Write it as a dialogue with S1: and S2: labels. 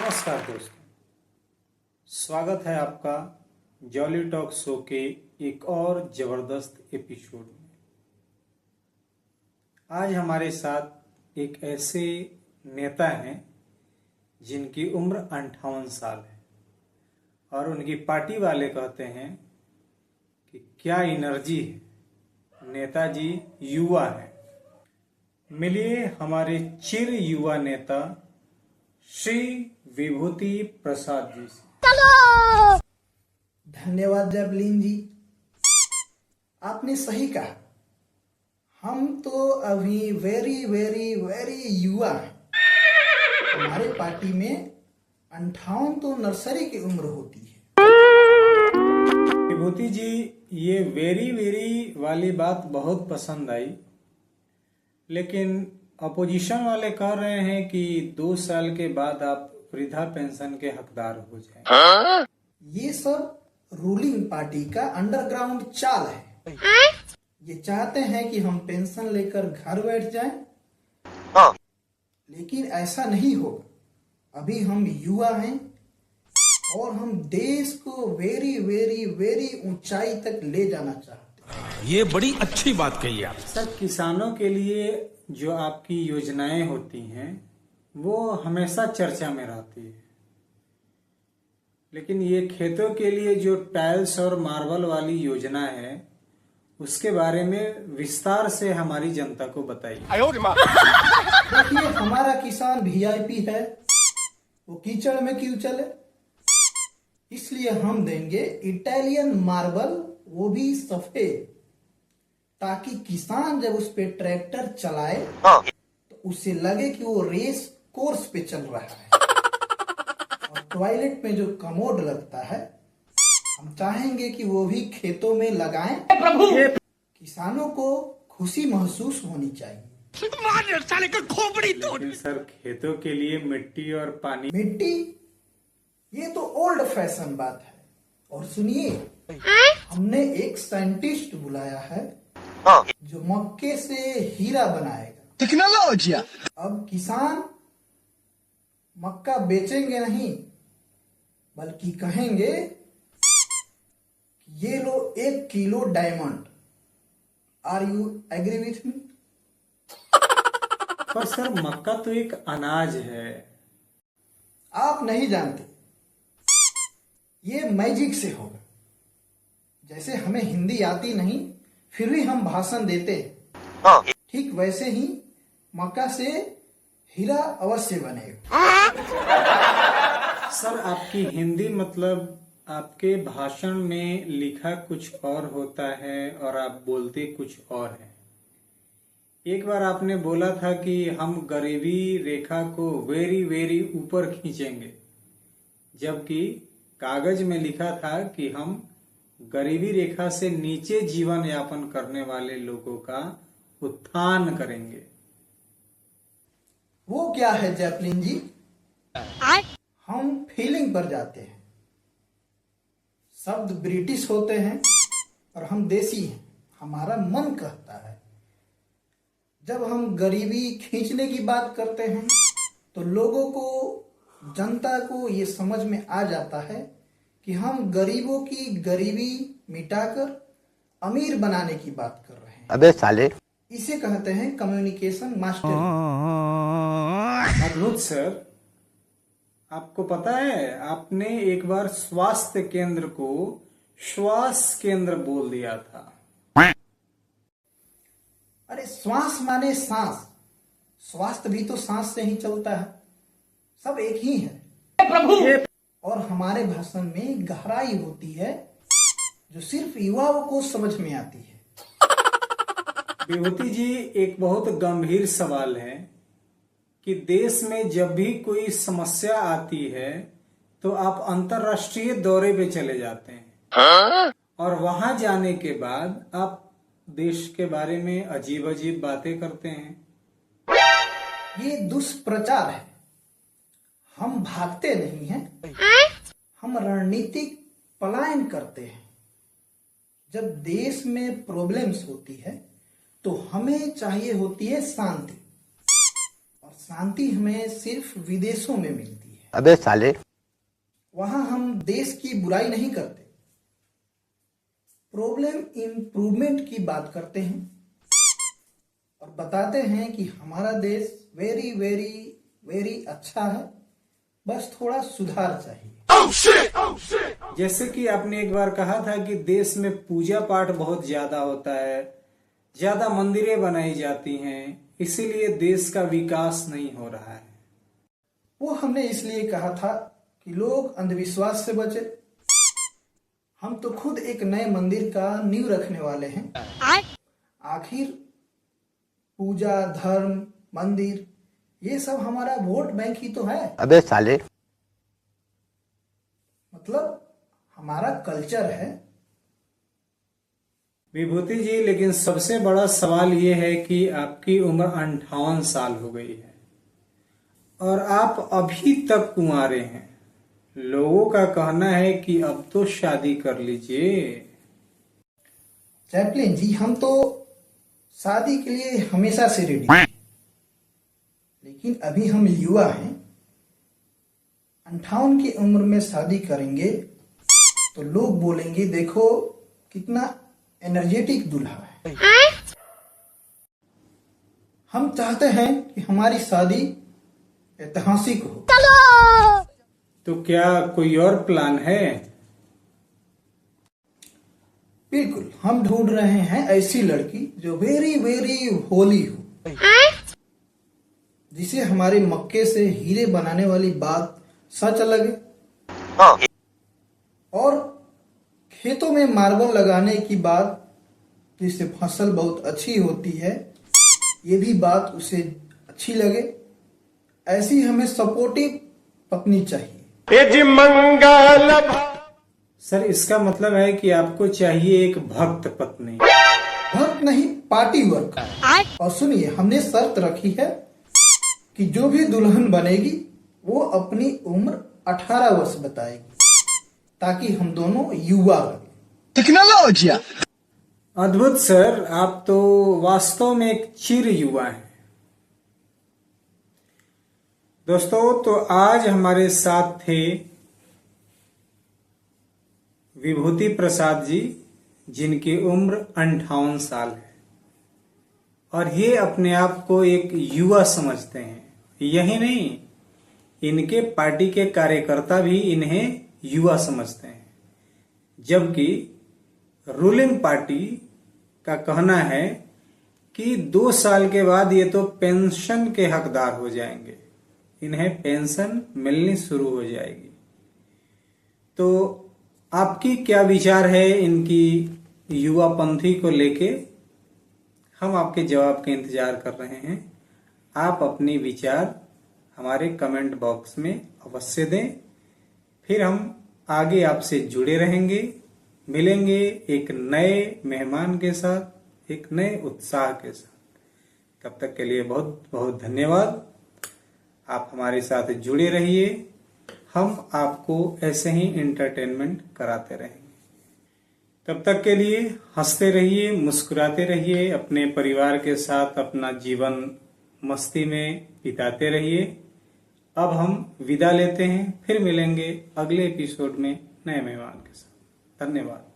S1: नमस्कार दोस्तों, स्वागत है आपका जॉली टॉक शो के एक और जबरदस्त एपिसोड में। आज हमारे साथ एक ऐसे नेता हैं जिनकी उम्र 58 साल है और उनकी पार्टी वाले कहते हैं कि क्या एनर्जी है, नेताजी युवा है। मिलिए हमारे चिर युवा नेता श्री विभूति प्रसाद जी से।
S2: धन्यवाद जबलीन जी, आपने सही कहा। हम तो अभी वेरी वेरी वेरी युवा हैं। हमारे पार्टी में 58 तो नर्सरी की उम्र होती है।
S1: विभूति जी, ये वेरी वेरी वाली बात बहुत पसंद आई, लेकिन अपोजिशन वाले कह रहे हैं कि 2 साल के बाद आप वृद्धा पेंशन के हकदार हो जाएं।
S2: ये सब रूलिंग पार्टी का अंडरग्राउंड चाल है। ये चाहते हैं कि हम पेंशन लेकर घर बैठ जाएं, लेकिन ऐसा नहीं होगा। अभी हम युवा हैं और हम देश को वेरी वेरी वेरी ऊंचाई तक ले जाना चाहते हैं।
S3: ये बड़ी अच्छी बात कही आप।
S1: सर, किसानों के लिए जो आपकी योजनाएं होती हैं वो हमेशा चर्चा में रहती है, लेकिन ये खेतों के लिए जो टाइल्स और मार्बल वाली योजना है उसके बारे में विस्तार से हमारी जनता को बताइए।
S2: देखिए, हमारा किसान वीआईपी है, वो कीचड़ में क्यों चले, इसलिए हम देंगे इटालियन मार्बल, वो भी सफेद, ताकि किसान जब उस पे ट्रैक्टर चलाए तो उसे लगे कि वो रेस कोर्स पे चल रहा है। और टॉयलेट में जो कमोड लगता है, हम चाहेंगे कि वो भी खेतों में लगाएं। प्रभु, किसानों को खुशी महसूस होनी चाहिए।
S3: साले का खोपड़ी तोड़।
S1: लेकिन सर, खेतों के लिए मिट्टी और पानी।
S2: मिट्टी, ये तो ओल्ड फैशन बात है। और सुनिए, हमने एक साइंटिस्ट बुलाया है जो मक्के से हीरा बनाएगा।
S3: टेक्नोलॉजी।
S2: अब किसान मक्का बेचेंगे नहीं, बल्कि कहेंगे कि ये लो 1 किलो diamond. Are you agree with me?
S1: पर सर, मक्का तो एक अनाज है।
S2: आप नहीं जानते, ये मैजिक से होगा। जैसे हमें हिंदी आती नहीं फिर भी हम भाषण देते हैं, ठीक वैसे ही मक्का से हीरा अवश्य बनेगा।
S1: सर, आपकी हिंदी मतलब आपके भाषण में लिखा कुछ और होता है और आप बोलते कुछ और हैं। एक बार आपने बोला था कि हम गरीबी रेखा को वेरी वेरी ऊपर खींचेंगे, जबकि कागज में लिखा था कि हम गरीबी रेखा से नीचे जीवन यापन करने वाले लोगों का उत्थान करेंगे।
S2: वो क्या है जैपलिन जी? हम फीलिंग पर जाते हैं। शब्द ब्रिटिश होते हैं और हम देसी हैं। हमारा मन कहता है। जब हम गरीबी खींचने की बात करते हैं तो लोगों को, जनता को ये समझ में आ जाता है कि हम गरीबों की गरीबी मिटाकर अमीर बनाने की बात कर रहे हैं।
S4: अबे साले,
S2: इसे कहते हैं कम्युनिकेशन मास्टर।
S1: अद्भुत सर, आपको पता है आपने एक बार स्वास्थ्य केंद्र को श्वास केंद्र बोल दिया था।
S2: अरे, श्वास माने सांस, स्वास्थ्य भी तो सांस से ही चलता है। सब एक ही है। प्रभु, और हमारे भाषण में गहराई होती है जो सिर्फ युवाओं को समझ में आती है।
S1: विभूति जी, एक बहुत गंभीर सवाल है कि देश में जब भी कोई समस्या आती है तो आप अंतर्राष्ट्रीय दौरे पे चले जाते हैं और वहां जाने के बाद आप देश के बारे में अजीब अजीब बातें करते हैं।
S2: ये दुष्प्रचार है। हम भागते नहीं हैं, हम रणनीतिक पलायन करते हैं। जब देश में प्रॉब्लम्स होती है तो हमें चाहिए होती है शांति, और शांति हमें सिर्फ विदेशों में मिलती है।
S3: अबे साले।
S2: वहां हम देश की बुराई नहीं करते, प्रॉब्लम इम्प्रूवमेंट की बात करते हैं और बताते हैं कि हमारा देश वेरी वेरी वेरी अच्छा है, बस थोड़ा सुधार चाहिए।
S1: जैसे कि आपने एक बार कहा था कि देश में पूजा पाठ बहुत ज्यादा होता है, ज्यादा मंदिरें बनाई जाती हैं, इसीलिए देश का विकास नहीं हो रहा है।
S2: वो हमने इसलिए कहा था कि लोग अंधविश्वास से बचे। हम तो खुद एक नए मंदिर का नींव रखने वाले हैं। आखिर पूजा, धर्म, मंदिर ये सब हमारा वोट बैंक ही तो है,
S3: अबे साले।
S2: मतलब हमारा कल्चर है।
S1: विभूति जी, लेकिन सबसे बड़ा सवाल ये है कि आपकी उम्र 58 साल हो गई है और आप अभी तक कुंवारे हैं। लोगों का कहना है कि अब तो शादी कर लीजिए।
S2: चैपलिन जी, हम तो शादी के लिए हमेशा से रेडी हैं, लेकिन अभी हम युवा हैं। 58 की उम्र में शादी करेंगे तो लोग बोलेंगे देखो कितना एनर्जेटिक दूल्हा है। हम चाहते हैं कि हमारी शादी ऐतिहासिक हो।
S1: तो क्या कोई और प्लान है?
S2: बिल्कुल, हम ढूंढ रहे हैं ऐसी लड़की जो वेरी वेरी होली हो, जिसे हमारे मक्के से हीरे बनाने वाली बात सच लगे और खेतों में मार्बल लगाने की बात, जिससे फसल बहुत अच्छी होती है, ये भी बात उसे अच्छी लगे। ऐसी हमें सपोर्टिव पत्नी चाहिए।
S1: सर, इसका मतलब है कि आपको चाहिए एक भक्त पत्नी।
S2: भक्त नहीं, पार्टी वर्क। और सुनिए, हमने शर्त रखी है कि जो भी दुल्हन बनेगी वो अपनी उम्र 18 वर्ष बताएगी, ताकि हम दोनों युवा लगे।
S3: टेक्नोलॉजी।
S1: अद्भुत सर, आप तो वास्तव में एक चिर युवा हैं। दोस्तों, तो आज हमारे साथ थे विभूति प्रसाद जी, जिनकी उम्र 58 साल है और ये अपने आप को एक युवा समझते हैं। यही नहीं, इनके पार्टी के कार्यकर्ता भी इन्हें युवा समझते हैं, जबकि रूलिंग पार्टी का कहना है कि 2 साल के बाद ये तो पेंशन के हकदार हो जाएंगे, इन्हें पेंशन मिलनी शुरू हो जाएगी। तो आपकी क्या विचार है इनकी युवापंथी को लेके? हम आपके जवाब का इंतजार कर रहे हैं। आप अपनी विचार हमारे कमेंट बॉक्स में अवश्य दें, फिर हम आगे आपसे जुड़े रहेंगे, मिलेंगे एक नए मेहमान के साथ, एक नए उत्साह के साथ। तब तक के लिए बहुत बहुत धन्यवाद। आप हमारे साथ जुड़े रहिए, हम आपको ऐसे ही एंटरटेनमेंट कराते रहेंगे। तब तक के लिए हंसते रहिए, मुस्कुराते रहिए, अपने परिवार के साथ अपना जीवन मस्ती में बिताते रहिए। अब हम विदा लेते हैं, फिर मिलेंगे अगले एपिसोड में नए मेहमान के साथ। धन्यवाद।